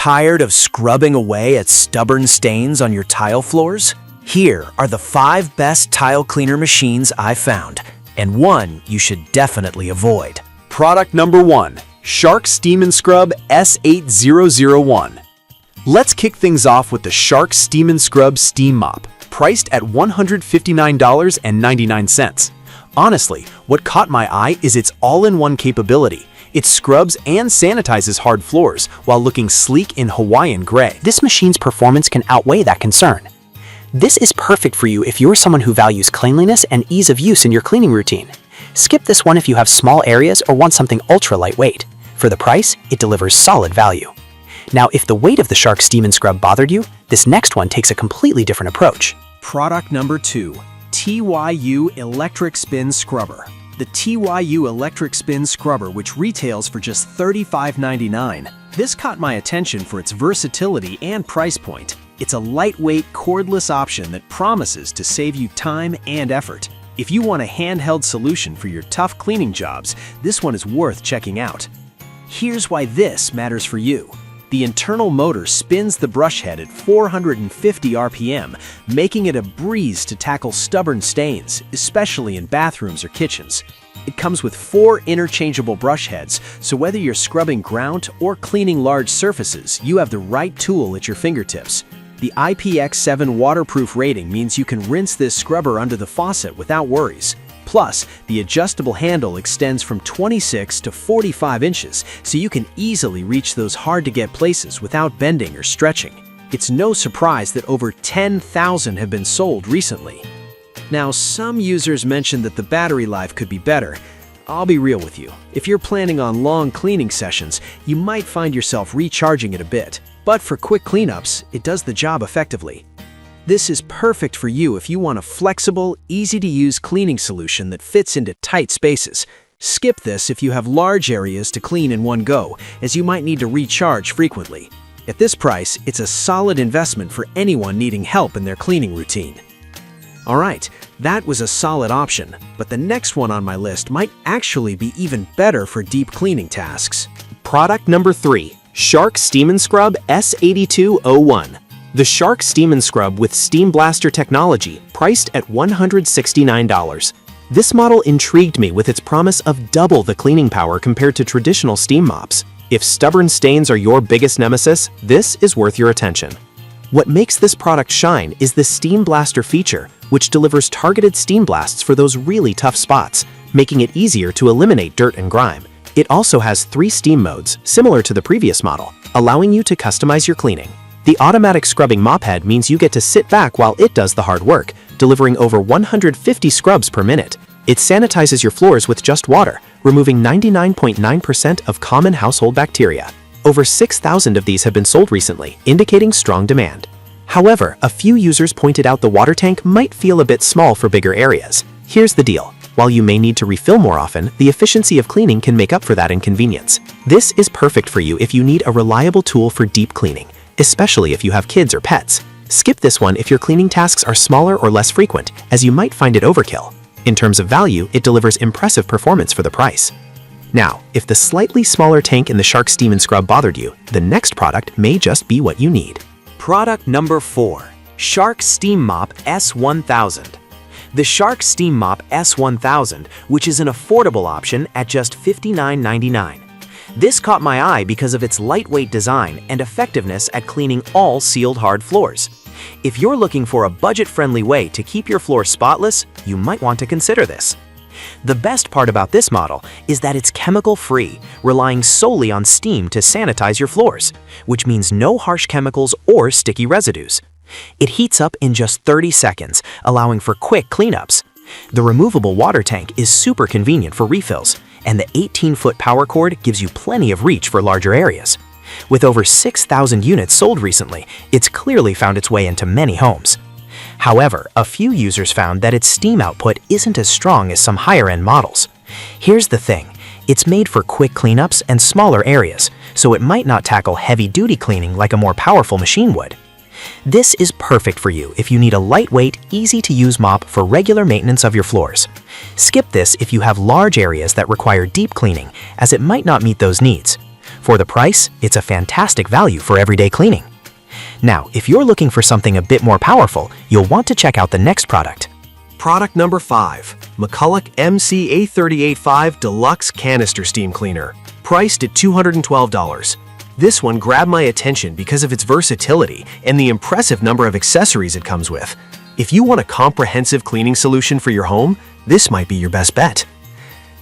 Tired of scrubbing away at stubborn stains on your tile floors? Here are the 5 best tile cleaner machines I found, and one you should definitely avoid. Product number 1. Shark Steam & Scrub S8001. Let's kick things off with the Shark Steam & Scrub Steam Mop, priced at $159.99. Honestly, what caught my eye is its all-in-one capability. It scrubs and sanitizes hard floors while looking sleek in Hawaiian gray. This machine's performance can outweigh that concern. This is perfect for you if you're someone who values cleanliness and ease of use in your cleaning routine. Skip this one if you have small areas or want something ultra lightweight. For the price, it delivers solid value. Now, if the weight of the Shark Steam & Scrub bothered you, this next one takes a completely different approach. Product number 2. TYU Electric Spin Scrubber. The TYU Electric Spin Scrubber, which retails for just $35.99. This caught my attention for its versatility and price point. It's a lightweight, cordless option that promises to save you time and effort. If you want a handheld solution for your tough cleaning jobs, this one is worth checking out. Here's why this matters for you. The internal motor spins the brush head at 450 RPM, making it a breeze to tackle stubborn stains, especially in bathrooms or kitchens. It comes with 4 interchangeable brush heads, so whether you're scrubbing grout or cleaning large surfaces, you have the right tool at your fingertips. The IPX7 waterproof rating means you can rinse this scrubber under the faucet without worries. Plus, the adjustable handle extends from 26 to 45 inches, so you can easily reach those hard-to-get places without bending or stretching. It's no surprise that over 10,000 have been sold recently. Now, some users mentioned that the battery life could be better. I'll be real with you. If you're planning on long cleaning sessions, you might find yourself recharging it a bit. But for quick cleanups, it does the job effectively. This is perfect for you if you want a flexible, easy-to-use cleaning solution that fits into tight spaces. Skip this if you have large areas to clean in one go, as you might need to recharge frequently. At this price, it's a solid investment for anyone needing help in their cleaning routine. Alright, that was a solid option, but the next one on my list might actually be even better for deep cleaning tasks. Product number 3. Shark Steam & Scrub S8201. The Shark Steam & Scrub with Steam Blaster technology, priced at $169. This model intrigued me with its promise of double the cleaning power compared to traditional steam mops. If stubborn stains are your biggest nemesis, this is worth your attention. What makes this product shine is the Steam Blaster feature, which delivers targeted steam blasts for those really tough spots, making it easier to eliminate dirt and grime. It also has 3 steam modes, similar to the previous model, allowing you to customize your cleaning. The automatic scrubbing mop head means you get to sit back while it does the hard work, delivering over 150 scrubs per minute. It sanitizes your floors with just water, removing 99.9% of common household bacteria. Over 6,000 of these have been sold recently, indicating strong demand. However, a few users pointed out the water tank might feel a bit small for bigger areas. Here's the deal. While you may need to refill more often, the efficiency of cleaning can make up for that inconvenience. This is perfect for you if you need a reliable tool for deep cleaning, especially if you have kids or pets. Skip this one if your cleaning tasks are smaller or less frequent, as you might find it overkill. In terms of value, it delivers impressive performance for the price. Now, if the slightly smaller tank in the Shark Steam & Scrub bothered you, the next product may just be what you need. Product number 4. Shark Steam Mop S1000. The Shark Steam Mop S1000, which is an affordable option at just $59.99. This caught my eye because of its lightweight design and effectiveness at cleaning all sealed hard floors. If you're looking for a budget-friendly way to keep your floor spotless, you might want to consider this. The best part about this model is that it's chemical-free, relying solely on steam to sanitize your floors, which means no harsh chemicals or sticky residues. It heats up in just 30 seconds, allowing for quick cleanups. The removable water tank is super convenient for refills, and the 18-foot power cord gives you plenty of reach for larger areas. With over 6,000 units sold recently, it's clearly found its way into many homes. However, a few users found that its steam output isn't as strong as some higher-end models. Here's the thing. It's made for quick cleanups and smaller areas, so it might not tackle heavy-duty cleaning like a more powerful machine would. This is perfect for you if you need a lightweight, easy-to-use mop for regular maintenance of your floors. Skip this if you have large areas that require deep cleaning, as it might not meet those needs. For the price, it's a fantastic value for everyday cleaning. Now, if you're looking for something a bit more powerful, you'll want to check out the next product. Product number 5. McCulloch MC-A38-5 Deluxe Canister Steam Cleaner, priced at $212. This one grabbed my attention because of its versatility and the impressive number of accessories it comes with. If you want a comprehensive cleaning solution for your home, this might be your best bet.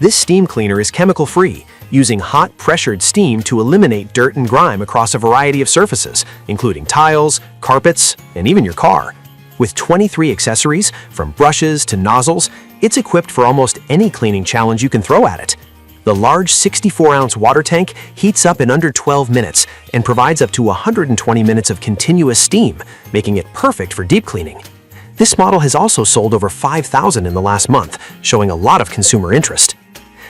This steam cleaner is chemical-free, using hot pressured steam to eliminate dirt and grime across a variety of surfaces, including tiles, carpets, and even your car. With 23 accessories, from brushes to nozzles, it's equipped for almost any cleaning challenge you can throw at it. The large 64-ounce water tank heats up in under 12 minutes and provides up to 120 minutes of continuous steam, making it perfect for deep cleaning. This model has also sold over 5,000 in the last month, showing a lot of consumer interest.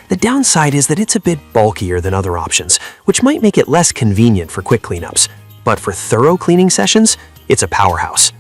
The downside is that it's a bit bulkier than other options, which might make it less convenient for quick cleanups. But for thorough cleaning sessions, it's a powerhouse.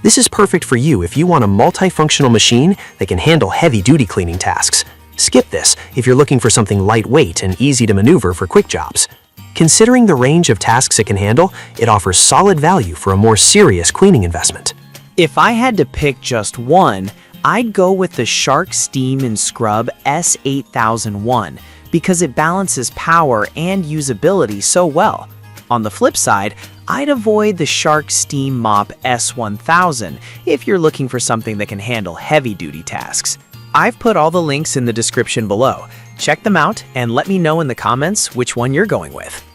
This is perfect for you if you want a multifunctional machine that can handle heavy-duty cleaning tasks. Skip this if you're looking for something lightweight and easy to maneuver for quick jobs. Considering the range of tasks it can handle, it offers solid value for a more serious cleaning investment. If I had to pick just one, I'd go with the Shark Steam & Scrub S8001 because it balances power and usability so well. On the flip side, I'd avoid the Shark Steam Mop S1000 if you're looking for something that can handle heavy-duty tasks. I've put all the links in the description below. Check them out and let me know in the comments which one you're going with.